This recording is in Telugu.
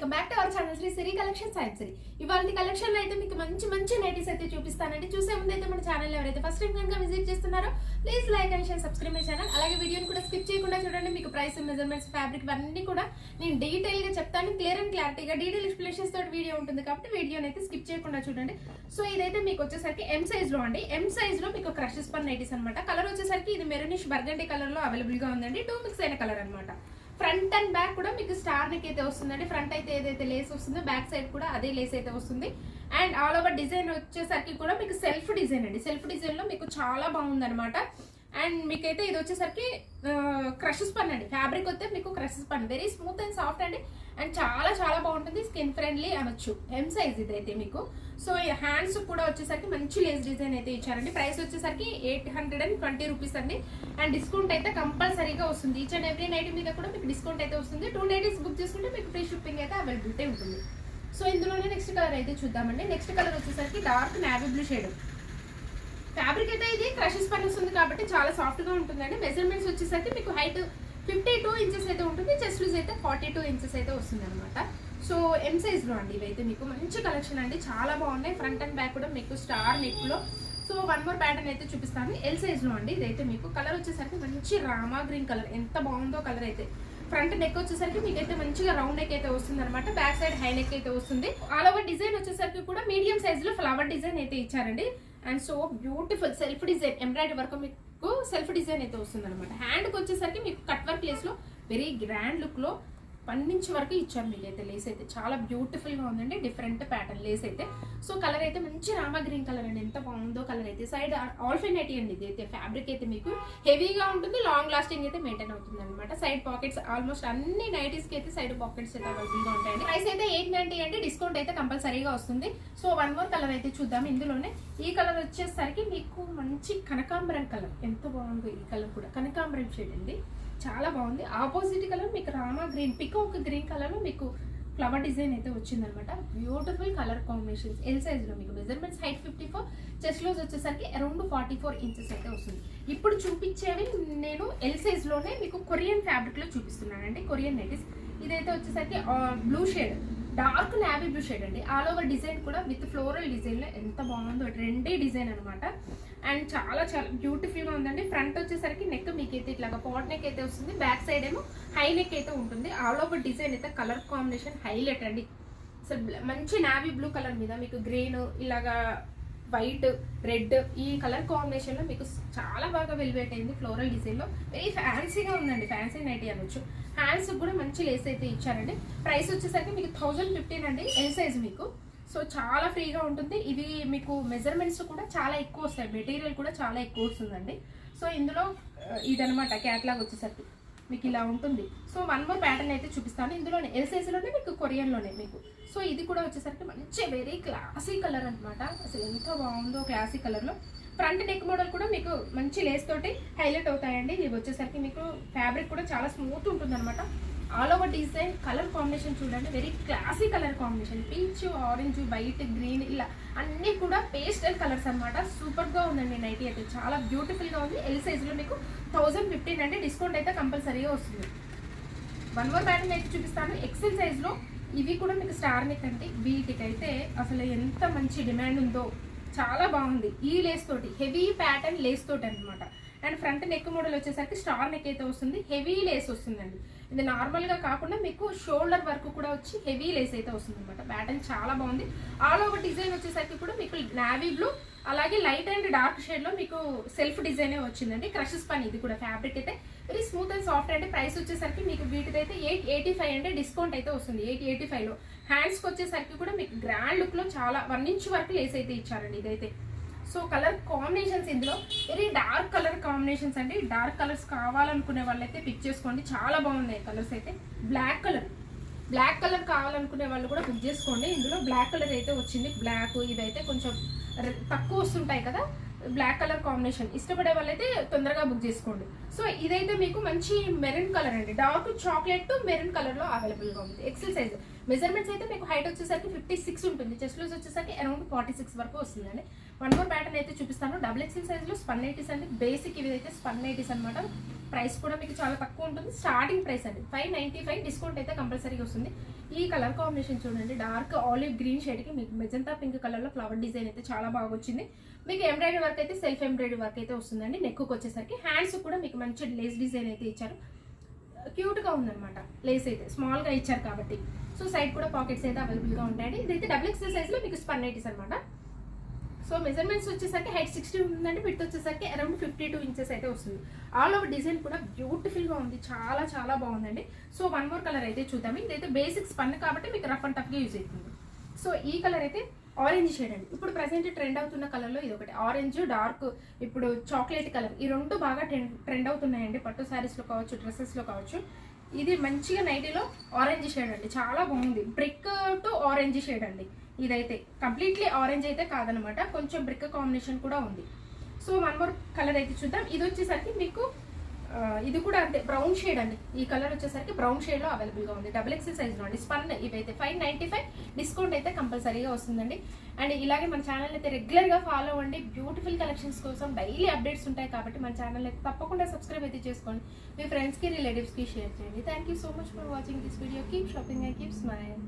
Welcome back to our channel Sri Siri collection Sai Siri. ఇవాళ కలెక్షన్ అయితే మీకు మంచి మంచి నైటీస్ అయితే చూపిస్తానండి. చూసే ముందు అయితే మన ఛానల్ ఎవరైతే ఫస్ట్ టైం కనుక విజిట్ చేస్తున్నారో please like and share, subscribe my channel. అలాగే వీడియోని కూడా స్కిప్ చేయకుండా చూడండి. మీకు ప్రైస్, మెజర్మెంట్స్, ఫ్యాబ్రిక్ అన్నీ కూడా నేను డీటెయిల్ గా చెప్తాను. క్లియర్ అండ్ క్లారిటీగా డీటెయిల్ ఎక్స్ప్లెనేషన్స్ తోటి వీడియో ఉంటుంది కాబట్టి వీడియోని అయితే స్కిప్ చేయకుండా చూడండి. సో ఇదైతే మీకు వచ్చేసరికి ఎం సైజ్ లో అండి. ఎం సైజ్ లో మీకు క్రషెస్ పర్ నైటీస్ అనమాట. కలర్ వచ్చేసరికి ఇది మెరూనిష్ బర్గండి కలర్ లో అవైలబుల్ గా ఉందండి. 2 మిక్స్ అయిన కలర్ అనమాట. ఫ్రంట్ అండ్ బ్యాక్ కూడా మీకు స్టార్ నెక్ అయితే వస్తుందండి. ఫ్రంట్ అయితే ఏదైతే లేస్ వస్తుందో బ్యాక్ సైడ్ కూడా అదే లేస్ అయితే వస్తుంది. అండ్ ఆల్ ఓవర్ డిజైన్ వచ్చేసరికి కూడా మీకు సెల్ఫ్ డిజైన్ అండి. సెల్ఫ్ డిజైన్ లో మీకు చాలా బాగుంది అనమాట. అండ్ మీకైతే ఇది వచ్చేసరికి క్రషెస్ పన్ అండి. ఫ్యాబ్రిక్ వస్తే మీకు క్రషెస్ పన్ వెరీ స్మూత్ అండ్ సాఫ్ట్ అండి. అండ్ చాలా చాలా బాగుంటుంది, స్కిన్ ఫ్రెండ్లీ అనొచ్చు. ఎం సైజ్ ఇదైతే మీకు. సో ఈ హ్యాండ్స్ కూడా వచ్చేసరికి మంచి లేస్ డిజైన్ అయితే ఇచ్చారండి. ప్రైస్ వచ్చేసరికి 820 రూపీస్ అండి. అండ్ డిస్కౌంట్ అయితే కంపల్సరీగా వస్తుంది. ఈచ్ అండ్ ఎవ్రీ నైట్ మీద కూడా మీకు డిస్కౌంట్ అయితే వస్తుంది. 2 నైటీస్ బుక్ చేసుకుంటే మీకు ఫ్రీ షిప్పింగ్ అయితే అవైలబిలిటీ ఉంటుంది. సో ఇందులోనే నెక్స్ట్ కలర్ అయితే చూద్దామండి. నెక్స్ట్ కలర్ వచ్చేసరికి dark navy blue shade. Fabric అయితే ఇది క్రషెస్ పని వస్తుంది కాబట్టి చాలా సాఫ్ట్ గా ఉంటుందండి. మెజర్మెంట్స్ వచ్చేసరికి మీకు హైట్ 52 ఇంచెస్ అయితే ఉంటుంది. చెస్ట్ లూజ్ అయితే 42 ఇంచెస్ అయితే వస్తుంది అనమాట. సో ఎం సైజ్ లో అండి ఇవైతే మీకు మంచి కలెక్షన్ అండి. చాలా బాగున్నాయి. ఫ్రంట్ అండ్ బ్యాక్ కూడా మీకు స్టార్ నెక్ లో. సో వన్ మోర్ ప్యాటర్న్ అయితే చూపిస్తాను. ఎల్ సైజ్ లో అండి ఇదైతే మీకు. కలర్ వచ్చేసరికి మంచి రామా గ్రీన్ కలర్, ఎంత బాగుందో కలర్ అయితే. ఫ్రంట్ నెక్ వచ్చేసరికి మీకైతే మంచిగా రౌండ్ నెక్ అయితే వస్తుంది అనమాట. బ్యాక్ సైడ్ హై నెక్ అయితే వస్తుంది. ఆల్ ఓవర్ డిజైన్ వచ్చేసరికి కూడా మీడియం సైజ్ లో ఫ్లవర్ డిజైన్ అయితే ఇచ్చారండి. And so beautiful self design, embroidery work మీకు సెల్ఫ్ డిజైన్ అయితే వస్తుంది అనమాట. హ్యాండ్కి వచ్చేసరికి మీకు కట్ వర్క్ లేస్ లో వెరీ గ్రాండ్ లుక్ లో 1 ఇంచ్ వరకు ఇచ్చారు మీకు అయితే. లేస్ అయితే చాలా బ్యూటిఫుల్ గా ఉందండి. డిఫరెంట్ ప్యాటర్న్ లేస్ అయితే. సో కలర్ అయితే మంచి రామా గ్రీన్ కలర్ అండి, ఎంత బాగుందో కలర్ అయితే. సైడ్ ఆల్ఫైన్ నైటీ అండి ఇది అయితే. ఫ్యాబ్రిక్ అయితే మీకు హెవీగా ఉంటుంది, లాంగ్ లాస్టింగ్ అయితే మెయింటైన్ అవుతుంది అనమాట. సైడ్ పాకెట్స్ ఆల్మోస్ట్ అన్ని నైటీస్ కి అయితే సైడ్ పాకెట్స్ అయితే అవైలబుల్ గా ఉంటాయండి. ప్రైస్ అయితే 890 అండి. డిస్కౌంట్ అయితే కంపల్సరీగా వస్తుంది. సో వన్ మోర్ కలర్ అయితే చూద్దాం. ఇందులోనే ఈ కలర్ వచ్చేసరికి మీకు మంచి కనకాంబరం కలర్, ఎంత బాగుందో ఈ కలర్ కూడా. కనకాంబరం షేడ్ అండి, చాలా బాగుంది. ఆపోజిట్ కలర్ మీకు Rama green, peacock green colour లో మీకు ఫ్లవర్ డిజైన్ అయితే వచ్చిందనమాట. Beautiful colour combinations. L size లో మీకు మెజర్మెంట్స్ హైట్ 54, చెస్ట్ లూజ్ వచ్చేసరికి అరౌండ్ 44 ఇంచెస్ అయితే వస్తుంది. ఇప్పుడు చూపించేవి నేను ఎల్ సైజ్ లోనే మీకు కొరియన్ ఫ్యాబ్రిక్ లో చూపిస్తున్నానండి. Korean nighties. ఇదైతే వచ్చేసరికి blue shade, dark navy blue shade అండి. ఆల్ ఓవర్ డిజైన్ కూడా విత్ ఫ్లోరల్ డిజైన్ లో ఎంత బాగుందో, ట్రెండీ డిజైన్ అనమాట. అండ్ చాలా చాలా బ్యూటిఫుల్ గా ఉందండి. ఫ్రంట్ వచ్చేసరికి నెక్ మీకైతే ఇట్లాగా పాట్ నెక్ అయితే వస్తుంది. బ్యాక్ సైడ్ ఏమో హై నెక్ అయితే ఉంటుంది. ఆల్ ఓవర్ డిజైన్ అయితే కలర్ కాంబినేషన్ హైలైట్ అండి. అసలు మంచి నావీ బ్లూ కలర్ మీద మీకు గ్రీన్, ఇలాగా వైట్, రెడ్, ఈ కలర్ కాంబినేషన్ లో మీకు చాలా బాగా వెలివేట్ అయింది. ఫ్లోరల్ డిజైన్ లో వెరీ ఫ్యాన్సీగా ఉందండి. ఫ్యాన్సీ నైటీ అనొచ్చు. హ్యాండ్స్ కూడా మంచి లేస్ అయితే ఇచ్చారండి. ప్రైస్ వచ్చేసరికి మీకు 1015 అండి. ఎల్ సైజ్ మీకు. సో చాలా ఫ్రీగా ఉంటుంది. ఇవి మీకు మెజర్మెంట్స్ కూడా చాలా ఎక్కువ వస్తాయి. మెటీరియల్ కూడా చాలా ఎక్కువ వస్తుందండి. సో ఇందులో ఇదనమాట క్యాట్లాగ్ వచ్చేసరికి మీకు ఇలా ఉంటుంది. సో వన్ మోర్ ప్యాటర్న్ అయితే చూపిస్తాను. ఇందులోనే ఎల్ సైజ్లోనే మీకు కొరియన్లోనే మీకు. సో ఇది కూడా వచ్చేసరికి మంచి వెరీ క్లాసీ కలర్ అనమాట. అసలు ఎంత బాగుందో క్లాసీ కలర్లో. ఫ్రంట్ నెక్ మోడల్ కూడా మీకు మంచి లేస్ తోటి హైలైట్ అవుతాయండి. ఇవి వచ్చేసరికి మీకు ఫ్యాబ్రిక్ కూడా చాలా స్మూత్ ఉంటుంది అనమాట. All over design colour combination చూడండి, very classy colour combination. Peach, orange, white, green, ఇలా అన్ని కూడా పేస్టల్ కలర్స్ అనమాట. సూపర్ గా ఉందండి నైటీ అయితే. చాలా బ్యూటిఫుల్ గా ఉంది. ఎల్ సైజ్ లో మీకు 1015 అండి. డిస్కౌంట్ అయితే కంపల్సరీగా వస్తుంది. వన్ మోర్ ప్యాటర్న్ అయితే చూపిస్తాను. ఎక్సెల్ సైజ్ లో ఇవి కూడా మీకు స్టార్ నెక్ అండి. వీటికైతే అసలు ఎంత మంచి డిమాండ్ ఉందో. చాలా బాగుంది. ఈ లేస్ తోటి హెవీ ప్యాటర్న్ లేస్ తోటి అనమాట. అండ్ ఫ్రంట్ నెక్ మోడల్ వచ్చేసరికి స్టార్ నెక్ అయితే వస్తుంది. హెవీ లేస్ వస్తుందండి. ఇది నార్మల్ గా కాకుండా మీకు షోల్డర్ వర్క్ కూడా వచ్చి హెవీ లేస్ అయితే వస్తుంది అనమాట. ప్యాటర్న్ చాలా బాగుంది. ఆల్ ఓవర్ డిజైన్ వచ్చేసరికి కూడా మీకు నావీ బ్లూ, అలాగే లైట్ అండ్ డార్క్ షేడ్ లో మీకు సెల్ఫ్ డిజైన్ వచ్చిందండి. క్రషెస్ పని. ఇది కూడా ఫ్యాబ్రిక్ అయితే వెరీ స్మూత్ అండ్ సాఫ్ట్ అండి. ప్రైస్ వచ్చేసరికి మీకు వీటిదైతే 885 అంటే డిస్కౌంట్ అయితే వస్తుంది. 885 లో. హ్యాండ్స్ కి వచ్చేసరికి కూడా మీకు గ్రాండ్ లుక్ లో చాలా 1 ఇంచ్ వరకు లేస్ అయితే ఇచ్చారండి ఇదైతే. సో కలర్ కాంబినేషన్స్ ఇందులో వెరీ డార్క్ కలర్ కాంబినేషన్స్ అండి. డార్క్ కలర్స్ కావాలనుకునే వాళ్ళైతే పిక్ చేసుకోండి. చాలా బాగున్నాయి కలర్స్ అయితే. బ్లాక్ కలర్ కావాలనుకునే వాళ్ళు కూడా బుక్ చేసుకోండి. ఇందులో బ్లాక్ కలర్ అయితే వచ్చింది. బ్లాక్ ఇదైతే కొంచెం తక్కువ వస్తుంటాయి కదా, బ్లాక్ కలర్ కాంబినేషన్ ఇష్టపడే వాళ్ళైతే తొందరగా బుక్ చేసుకోండి. సో ఇదైతే మీకు మంచి మెరూన్ కలర్ అండి. Dark chocolate to maroon colour లో అవైలబుల్ గా ఉంది. XL size. మెజర్మెంట్స్ అయితే మీకు హైట్ వచ్చేసరికి 56 ఉంటుంది. చెస్ట్ లూజ్ వచ్చేసరికి అరౌండ్ 46 వరకు వస్తుందండి. వన్ మోర్ ప్యాటర్న్ అయితే చూపిస్తాను. డబుల్ ఎక్సెల్ సైజ్ లో స్పన్ నైటీస్ అండి. బేసిక్ ఇవి అయితే స్పన్ నైటీస్ అనమాట. ప్రైస్ కూడా మీకు చాలా తక్కువ ఉంటుంది. స్టార్టింగ్ ప్రైస్ అండి 595, డిస్కౌంట్ అయితే కంపల్సరీగా వస్తుంది. ఈ కలర్ కాంబినేషన్ చూడండి, డార్క్ ఆలివ్ గ్రీన్ షేడ్కి మీకు మెజంతా పింక్ కలర్లో ఫ్లవర్ డిజైన్ అయితే చాలా బాగా వచ్చింది. మీకు ఎంబ్రాయిడరీ వర్క్ అయితే సెల్ఫ్ ఎంబ్రాయిడరీ వర్క్ అయితే వస్తుందండి. నెక్కు వచ్చేసరికి హ్యాండ్స్ కూడా మీకు మంచి లేస్ డిజైన్ అయితే ఇచ్చారు. క్యూట్గా ఉందన్నమాట. లేస్ అయితే స్మాల్గా ఇచ్చారు కాబట్టి. సో సైడ్ కూడా పాకెట్స్ అయితే అవైలబుల్గా ఉంటాయండి. ఇదైతే XXL సైజ్లో మీకు స్పన్ నైటీస్ అనమాట. సో మెజర్మెంట్స్ వచ్చేసరికి హైట్ 60 ఉంటుందండి, విడ్త్ వచ్చేసరికి అరౌండ్ 52 ఇంచెస్ అయితే వస్తుంది. ఆల్ ఓవర్ డిజైన్ కూడా బ్యూటిఫుల్గా ఉంది, చాలా చాలా బాగుందండి. సో వన్ మోర్ కలర్ అయితే చూద్దాము. ఇదైతే బేసిక్ స్పన్ కాబట్టి మీకు రఫ్ అండ్ టఫ్గా యూజ్ అవుతుంది. సో ఈ కలర్ అయితే ఆరెంజ్ షేడ్ అండి. ఇప్పుడు ప్రజెంట్ ట్రెండ్ అవుతున్న కలర్లో ఇది ఒకటి ఆరెంజ్, డార్క్ ఇప్పుడు చాక్లెట్ కలర్, ఈ రెండు బాగా ట్రెండ్ అవుతున్నాయండి. పట్టు శారీస్లో కావచ్చు, డ్రెస్సెస్లో కావచ్చు. ఇది మంచిగా నైటీలో ఆరెంజ్ షేడ్ అండి, చాలా బాగుంది. బ్రిక్ టు ఆరెంజ్ షేడ్ అండి. ఇదైతే కంప్లీట్లీ ఆరెంజ్ అయితే కాదనమాట, కొంచెం బ్రిక్ కాంబినేషన్ కూడా ఉంది. సో వన్ మోర్ కలర్ అయితే చూద్దాం. ఇది వచ్చేసరికి మీకు ఇది కూడా అంతే బ్రౌన్ షేడ్ అండి. ఈ కలర్ వచ్చేసరికి బ్రౌన్ షేడ్లో అవైలబుల్గా ఉంది. XXL సైజ్లో అండి. స్పన్ ఇవైతే 595, డిస్కౌంట్ అయితే కంపల్సరీగా వస్తుందండి. అండ్ ఇలాగే మన ఛానల్ అయితే రెగ్యులర్గా ఫాలో అవ్వండి. బ్యూటిఫుల్ కలెక్షన్స్ కోసం డైలీ అప్డేట్స్ ఉంటాయి కాబట్టి మన ఛానల్ అయితే తప్పకుండా సబ్స్క్రైబ్ అయితే చేసుకోండి. మీ ఫ్రెండ్స్కి, రిలేటివ్స్కి షేర్ చేయండి. Thank you so much for watching this video. Keep shopping and keep smile.